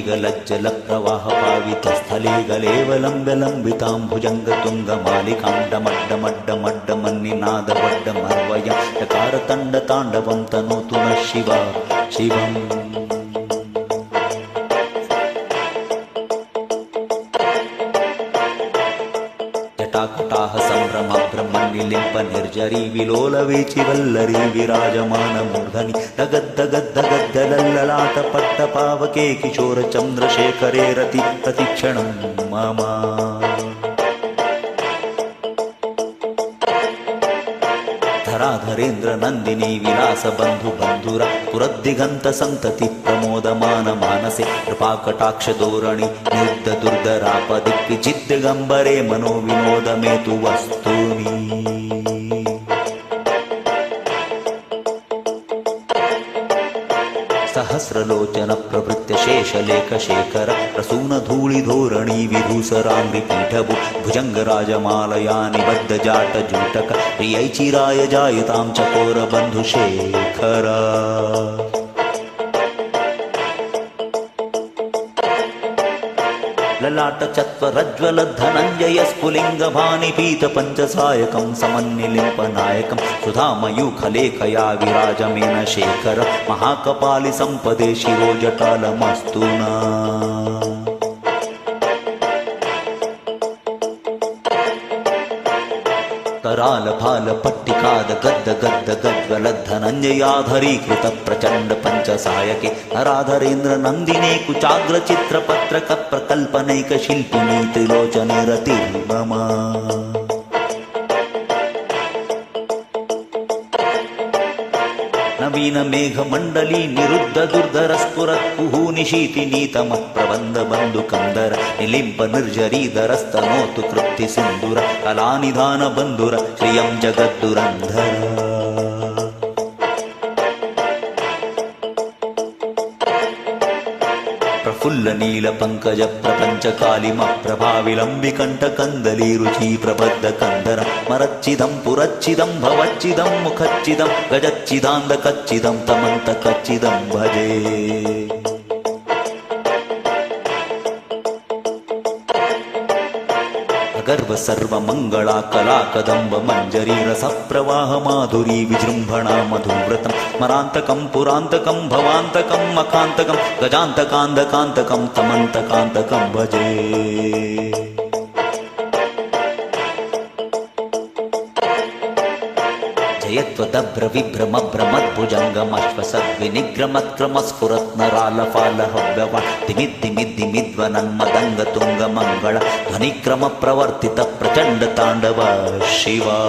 वेगलज्जलप्रवाहपावितस्थले गलेवलम्ब्यलम्बितां भुजङ्गतुङ्गमालिकाण्डमड्डमड्डमड्डमन्निनादवड्डमर्वयं चकारतण्डताण्डवं तनोतु नः शिवा शिवम्। जटाकटाह सम्भ्रम ब्रह्मनिलिम्प निर्जरी विलोलवेचि वल्लरी विराजमानमूर्धनि दगद्दगद्दगद्दलल्ललाट पट्टपावके किशोर चन्द्रशेखरे रति प्रतिक्षणं मम। धराधरेन्द्र नन्दिनी विलास बन्धु बन्धुरा पुरद्दिगन्त सन्तति प्रमोदमान मानसे कृपाकटाक्ष धोरणि निरुद्ध दुर्धरापदिग्विजिद्दिगम्बरे मनो विनोद मे तु वस्तूनि। सहस्रलोचन प्रवृत्य शेषलेखशेखर प्रसून धूलिधोरणी विधूसराङ्घ्रिपीठभु भुजङ्गराजमालया निबद्ध जाटजूटक प्रियैचिराय जायतां चकोर बन्धुशेखर। ललाट चत्वरज्वल धनञ्जय स्फुलिंग भानि पीत पंचसायकं समन्निलिम्पनायकं सुधामयूखलेखया विराजमेन शेखर महाकपालि संपदे शिरोजटालमस्तु नः। कराल फाल पट्टिकाद गद्द गद्द गज्वल धनञ्जयाधरीकृत प्रचंड पंचसायके नराधरेन्द्र नंदिने कुचाग्र चित्र पत्रक प्रकल्पनैक शिल्पिनी त्रिलोचने रतिर्मम। नवीन मेघ मंडली निरुद्ध दुर्धर स्फुरत् कुहू निशीति नीतमः प्रबंध बंधु कंदर निलिंप निर्जरीधरस्तनोतु कृप्ति सिंधुर कलानिधान बंधुर श्रियं जगद्दुरंधर। प्रफुल्ल नील पंकज प्रपंच कालिम प्रभाविलंबिकंठ कंदली रुचि प्रबद्ध कंदर मरच्चिदं पुरच्चिदं भवच्चिदं मुखच्चिदं गजच्चिदांद कच्चिदं तमंत कच्चिदं भजे। गर्भ सर्व मंगला कला कदंब मंजरी रस प्रवाह माधुरी विजृंभणा मधुव्रतम स्मरांतकं पुरांतकं भवांतकं मखांतकं गजांतकांतकांतकं तमंतकांतकं भजे। जयत्वदभ्र विभ्रम भ्रमद्भुजंगमश्वसद्विनिग्रमत्क्रमस्फुरत्नरालफालहव्यवा दिमिद्दिमिद्दिमिद्वनन्मदङ्ग तुङ्गमङ्गल ध्वनिक्रम प्रवर्तित प्रचण्ड ताण्डव शिवा।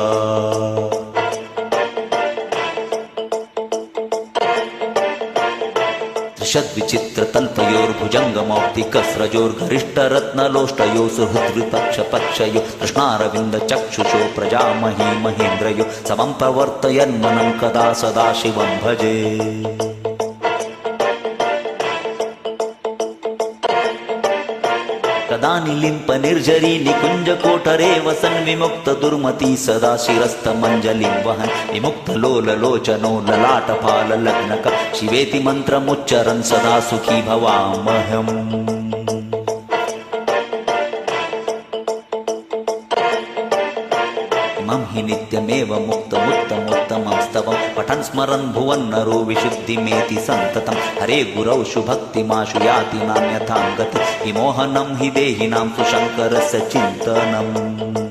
त्रिशद्विचित्र तल्पयोर्भुजङ्गमौक्तिकस्रजोर्गरिष्ठरत्नलोष्टयो सुहृद्विपक्षपक्षयो कृष्णारविन्द चक्षुषो प्रजामही महेन्द्रयो समं प्रवर्तयन्मनं कदा सदा शिवं भजे। कदा निलिम्प निर्जरी निकुंज कोठरे वसन विमुक्त दुर्मति सदा शिरस्त मंजलिं वहन विमुक्त लोल लोचनो ललाट फाल लग्नक शिवेति मंत्रमुच्चरन् सदा सुखी भवामहम्। मम हि नित्यमेव मुक्तमुत्तमोत्तमं स्तवं पठन् स्मरन् भुवन् नरो विशुद्धिमेति सन्ततं हरे गुरौ शुभक्तिमाशु याति नान्यथां गति विमोहनं हि देहिनां सुशङ्करस्य चिन्तनम्।